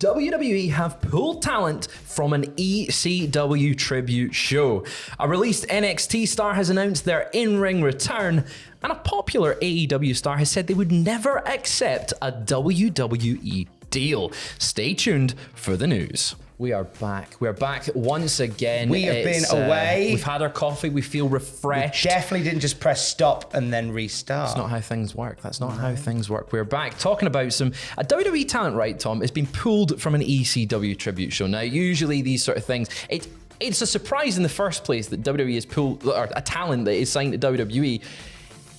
WWE have pulled talent from an ECW tribute show. A released NXT star has announced their in-ring return, and a popular AEW star has said they would never accept a WWE deal. Stay tuned for the news. We are back. We're back once again. We have been away. We've had our coffee. We feel refreshed. We definitely didn't just press stop and then restart. That's not how things work. That's not how things work. We're back talking about a WWE talent, right, Tom? It's been pulled from an ECW tribute show. Now, usually these sort of things, it's a surprise in the first place that WWE has pulled, or a talent that is signed to WWE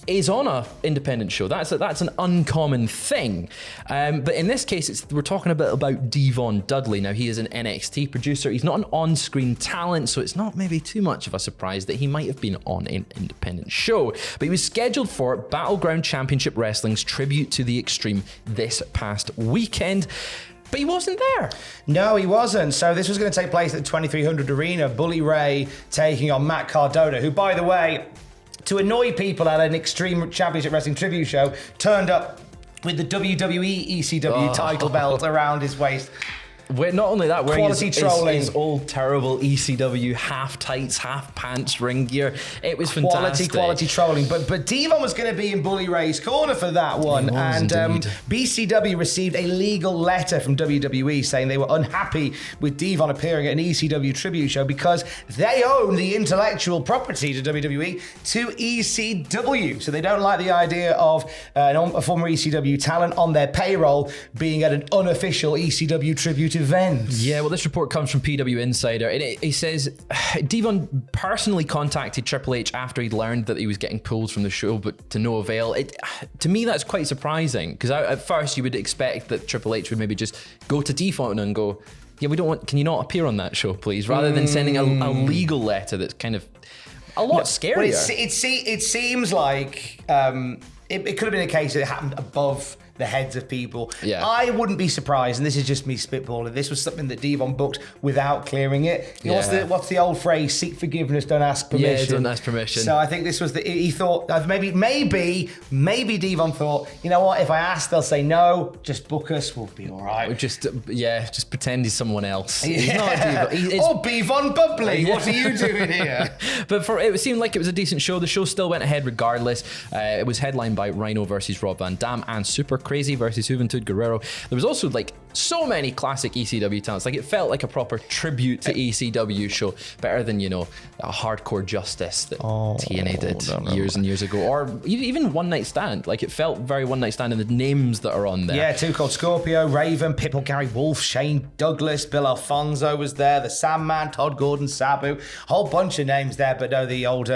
is on a independent show. That's an uncommon thing. But in this case, we're talking a bit about Devon Dudley. Now, he is an NXT producer. He's not an on-screen talent, so it's not maybe too much of a surprise that he might have been on an independent show. But he was scheduled for Battleground Championship Wrestling's tribute to the Extreme this past weekend. But he wasn't there. No, he wasn't. So this was going to take place at the 2300 Arena. Bully Ray taking on Matt Cardona, who, by the way, to annoy people at an Extreme Championship Wrestling tribute show, turned up with the WWE ECW title belt around his waist. Not only that, wearing his old terrible ECW half tights, half pants ring gear. It was fantastic. Quality trolling. But Devon was going to be in Bully Ray's corner for that one. And BCW received a legal letter from WWE saying they were unhappy with Devon appearing at an ECW tribute show because they own the intellectual property to WWE to ECW. So they don't like the idea of a former ECW talent on their payroll being at an unofficial ECW tribute event. Yeah, well, this report comes from PW Insider, and it says Devon personally contacted Triple H after he'd learned that he was getting pulled from the show, but to no avail. To me, that's quite surprising, because at first you would expect that Triple H would maybe just go to Devon and go, yeah, can you not appear on that show, please? Rather than sending a legal letter that's kind of a lot scarier. Well, it seems like it could have been a case that it happened above the heads of people. Yeah. I wouldn't be surprised, and this is just me spitballing, this was something that Devon booked without clearing it. What's the old phrase? Seek forgiveness, don't ask permission. Yeah, don't ask permission. So I think this was he thought, maybe Devon thought, you know what, if I ask, they'll say no, just book us, we'll be all right. Just pretend he's someone else. He's not Devon. Bevon Bubbly, what are you doing here? But it seemed like it was a decent show. The show still went ahead regardless. It was headlined by Rhino versus Rob Van Dam and Super Crazy versus Juventud Guerrero. There was also so many classic ECW talents. It felt like a proper tribute to ECW show. Better than, a Hardcore Justice that TNA did years and years ago. Or even One Night Stand. It felt very One Night Stand in the names that are on there. Yeah, Too Cold Scorpio, Raven, Pitbull, Gary Wolf, Shane Douglas, Bill Alfonso was there, the Sandman, Todd Gordon, Sabu, whole bunch of names there. But no, the old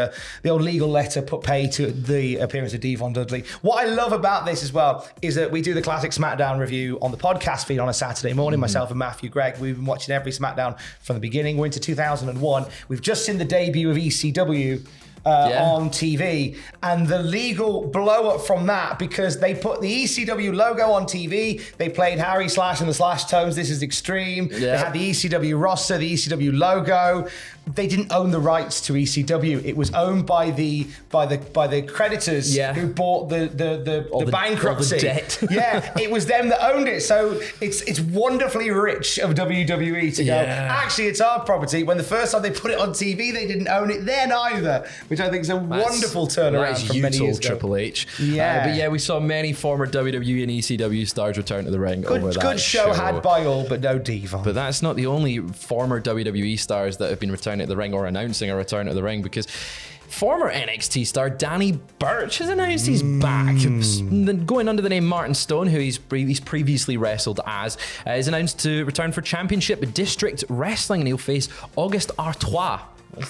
legal letter put pay to the appearance of Devon Dudley. What I love about this as well is that we do the classic SmackDown review on the podcast feed on a Saturday morning. Myself and Matthew Gregg, we've been watching every SmackDown from the beginning. We're into 2001. We've just seen the debut of ECW on TV, and the legal blow up from that, because they put the ECW logo on TV. They played Harry Slash and the Slash Tones, This Is Extreme. They had the ECW roster, the ECW logo. They didn't own the rights to ECW. It was owned by the creditors who bought the bankruptcy. All the debt. Yeah, it was them that owned it. So it's wonderfully rich of WWE to go, actually, it's our property. When the first time they put it on TV, they didn't own it then either, which I think is a wonderful turnaround from many years ago. Triple H. Yeah. But we saw many former WWE and ECW stars return to the ring over that Good show had by all, but no Devon. But that's not the only former WWE stars that have been returning to the ring or announcing a return to the ring, because former NXT star Danny Burch has announced he's back. Going under the name Martin Stone, who he's previously wrestled as, is announced to return for Championship District Wrestling, and he'll face Auguste Artois.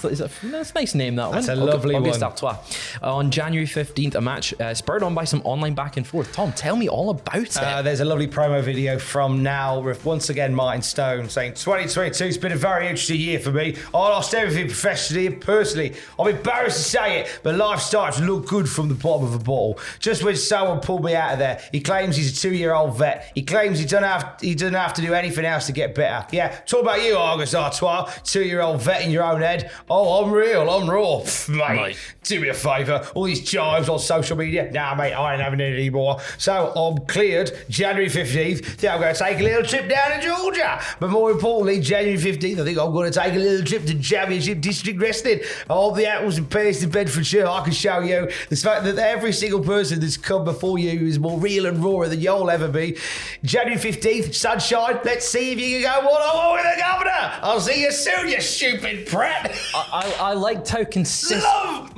That's a nice name, that one. That's a lovely Auguste one. Artois. On January 15th, a match spurred on by some online back and forth. Tom, tell me all about it. There's a lovely promo video from now with, once again, Martin Stone saying, 2022's been a very interesting year for me. I lost everything professionally and personally. I'm embarrassed to say it, but life starts to look good from the bottom of a bottle. Just when someone pulled me out of there. He claims he's a 2-year-old vet. He claims he doesn't have to do anything else to get better. Yeah, talk about you, Auguste Artois, 2-year-old vet in your own head. Oh, I'm real, I'm raw. Pff, mate, do me a favour. All these jives on social media. Nah, mate, I ain't having it anymore. So I'm cleared January 15th. Then I'm going to take a little trip down to Georgia. But more importantly, January 15th, I think I'm going to take a little trip to Championship District Wrestling. All the apples and pears in Bedfordshire. I can show you the fact that every single person that's come before you is more real and rawer than you'll ever be. January 15th, sunshine. Let's see if you can go one-on-one with the governor. I'll see you soon, you stupid prat. I liked how consistent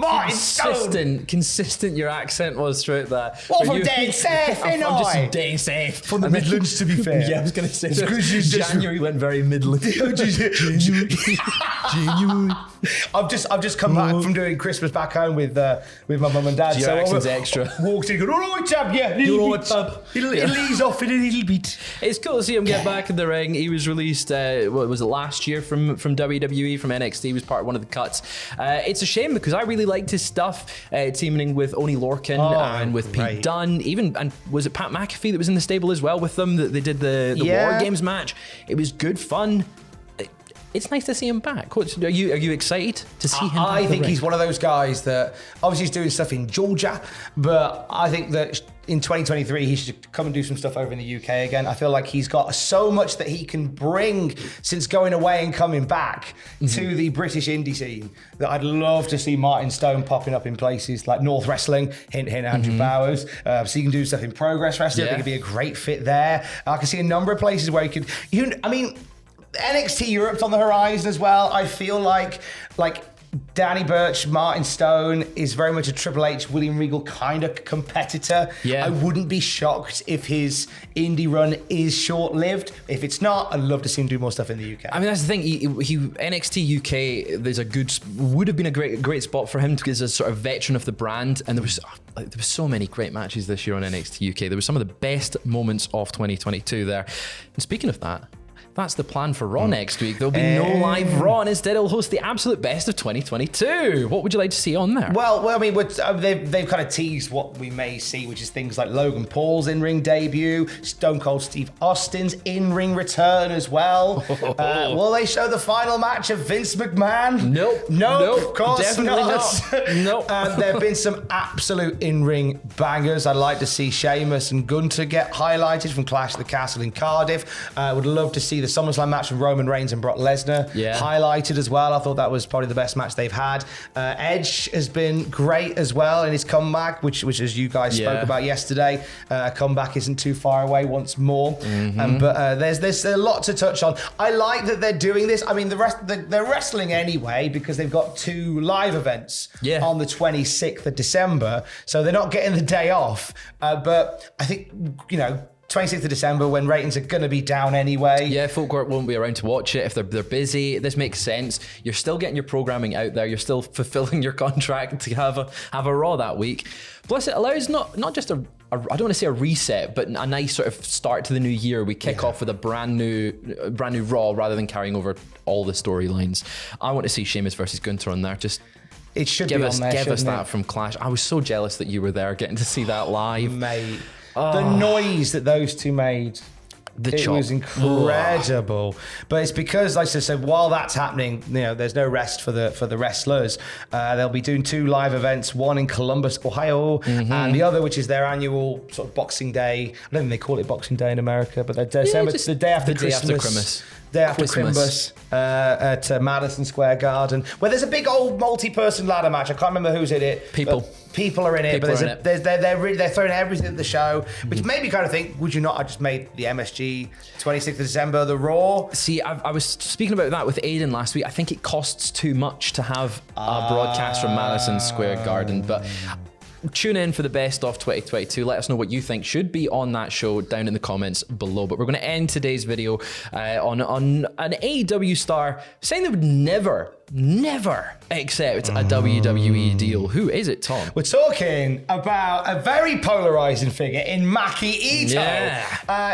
your accent was throughout that. Well, from dead safe, I'm just dead safe. From the Midlands, to be fair. Yeah, I was going to say. January went very Midland. January. I've just come back from doing Christmas back home with my mum and dad. Your accent's extra. Walked in, going, all right, Tab, yeah, little bit. It'll ease off in a little bit. It's cool to see him get back in the ring. He was released, what was it, last year from WWE, from NXT. He was part of one of the cuts. It's a shame because I really liked his stuff, teaming with Oney Lorcan and with Pete Dunne. And was it Pat McAfee that was in the stable as well with them? That they did the War Games match. It was good fun. It's nice to see him back. Are you excited to see him? I think he's one of those guys that obviously he's doing stuff in Georgia, but I think that in 2023 he should come and do some stuff over in the UK again. I feel like he's got so much that he can bring since going away and coming back to the British indie scene that I'd love to see Martin Stone popping up in places like North Wrestling, hint, Andrew Bowers. So he can do stuff in Progress Wrestling. I think it'd be a great fit there. I can see a number of places where he could. NXT Europe's on the horizon as well. I feel like Danny Burch, Martin Stone is very much a Triple H, William Regal kind of competitor. Yeah. I wouldn't be shocked if his indie run is short-lived. If it's not, I'd love to see him do more stuff in the UK. I mean, that's the thing. He NXT UK, would have been a great spot for him because as a sort of veteran of the brand. And there was so many great matches this year on NXT UK. There were some of the best moments of 2022 there. And speaking of that, that's the plan for Raw next week. There'll be no live Raw, and instead it'll host the absolute best of 2022. What would you like to see on there? Well, I mean, they've kind of teased what we may see, which is things like Logan Paul's in-ring debut, Stone Cold Steve Austin's in-ring return as well. Will they show the final match of Vince McMahon? Nope, of course definitely not. Nope. There have been some absolute in-ring bangers. I'd like to see Sheamus and Gunter get highlighted from Clash of the Castle in Cardiff. Would love to see the SummerSlam match from Roman Reigns and Brock Lesnar highlighted as well. I thought that was probably the best match they've had. Edge has been great as well in his comeback, which as you guys spoke about yesterday, comeback isn't too far away once more. But there's a lot to touch on. I like that they're doing this. I mean, they're wrestling anyway because they've got 2 live events on the 26th of December, so they're not getting the day off. But I think, 26th of December when ratings are going to be down anyway. Yeah, folk won't be around to watch it if they're busy. This makes sense. You're still getting your programming out there. You're still fulfilling your contract to have a Raw that week. Plus, it allows not just I don't want to say a reset, but a nice sort of start to the new year. We kick off with a brand new Raw rather than carrying over all the storylines. I want to see Sheamus versus Gunter on there. It should give us that from Clash. I was so jealous that you were there getting to see that live. Mate. The noise that those two made, it was incredible. But it's because, like I said, while that's happening, there's no rest for the wrestlers. They'll be doing 2 live events, one in Columbus, Ohio, and the other, which is their annual sort of Boxing Day. I don't think they call it Boxing Day in America, but the day after Christmas. Day after Christmas at Madison Square Garden, where there's a big old multi-person ladder match. I can't remember who's in it. People are in it, but they're throwing everything at the show, which made me kind of think, would you not have just made the MSG 26th of December the Raw? See, I was speaking about that with Aiden last week. I think it costs too much to have a broadcast from Madison Square Garden, but tune in for the best of 2022. Let us know what you think should be on that show down in the comments below. But we're going to end today's video on an AEW star saying they would never accept a WWE deal. Who is it, Tom? We're talking about a very polarizing figure in Maki Ito,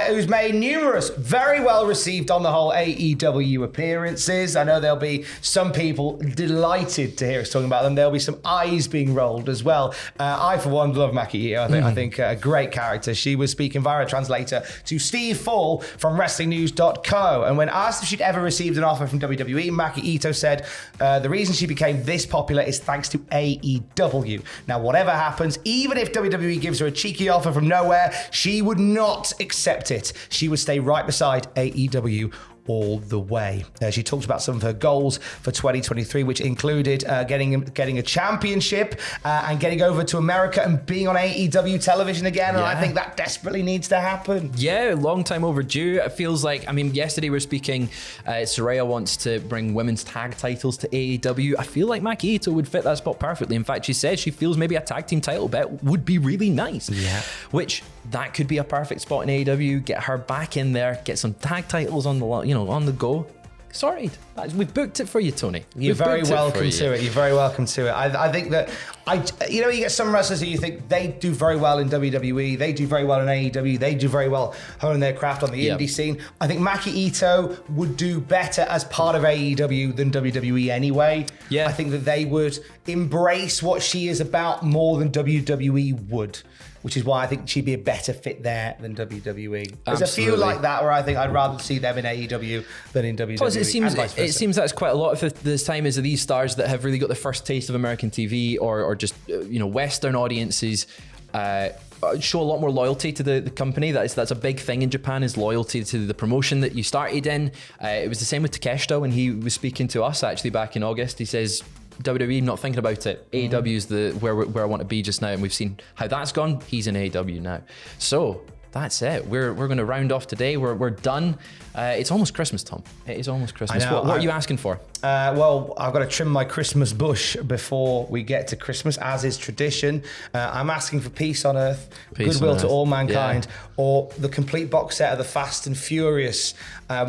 who's made numerous, very well received on the whole AEW appearances. I know there'll be some people delighted to hear us talking about them. There'll be some eyes being rolled as well. I, for one, love Maki Ito. I think a great character. She was speaking via a translator to Steve Fall from WrestlingNews.co. And when asked if she'd ever received an offer from WWE, Maki Ito said, The reason she became this popular is thanks to AEW. Now, whatever happens, even if WWE gives her a cheeky offer from nowhere, she would not accept it. She would stay right beside AEW all the way. She talked about some of her goals for 2023, which included getting a championship and getting over to America and being on AEW television again. And I think that desperately needs to happen. Yeah, long time overdue. It feels like, I mean, yesterday we were speaking, Saraya wants to bring women's tag titles to AEW. I feel like Maki Ito would fit that spot perfectly. In fact, she says she feels maybe a tag team title bet would be really nice. Yeah. Which, that could be a perfect spot in AEW. Get her back in there, get some tag titles on the, on the go. Sorted. We've booked it for you, Tony. You're very welcome to it. You're very welcome to it. I think that you get some wrestlers who you think they do very well in WWE, they do very well in AEW, they do very well honing their craft on the indie scene. I think Maki Ito would do better as part of AEW than WWE anyway. Yeah. I think that they would embrace what she is about more than WWE would, which is why I think she'd be a better fit there than WWE. There's a few like that where I think I'd rather see them in AEW than in WWE. Plus, it seems that's quite a lot of this time is these stars that have really got the first taste of American TV or just Western audiences show a lot more loyalty to the company. That's a big thing in Japan, is loyalty to the promotion that you started in. It was the same with Takeshita when he was speaking to us actually back in August. He says, WWE, not thinking about it. AEW is where I want to be just now, and we've seen how that's gone. He's in AEW now, so that's it. We're going to round off today. We're done. It's almost Christmas, Tom. It is almost Christmas. What are you asking for? Well, I've got to trim my Christmas bush before we get to Christmas, as is tradition. I'm asking for peace on earth, goodwill to all mankind, or the complete box set of the Fast and Furious.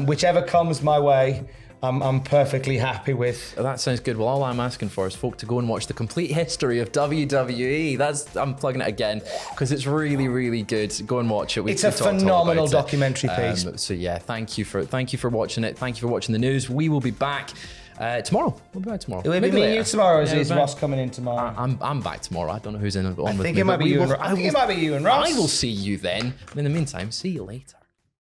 Whichever comes my way, I'm perfectly happy with. That sounds good. Well, all I'm asking for is folk to go and watch the complete history of WWE. I'm plugging it again because it's really, really good. Go and watch it. It's a phenomenal documentary piece. So yeah, thank you for watching it. Thank you for watching the news. We will be back tomorrow. We'll be back tomorrow. It will be me and you tomorrow. Is Ross coming in tomorrow? I'm back tomorrow. I don't know who's in on with me. I think it might be you and Ross. I will see you then. In the meantime, see you later.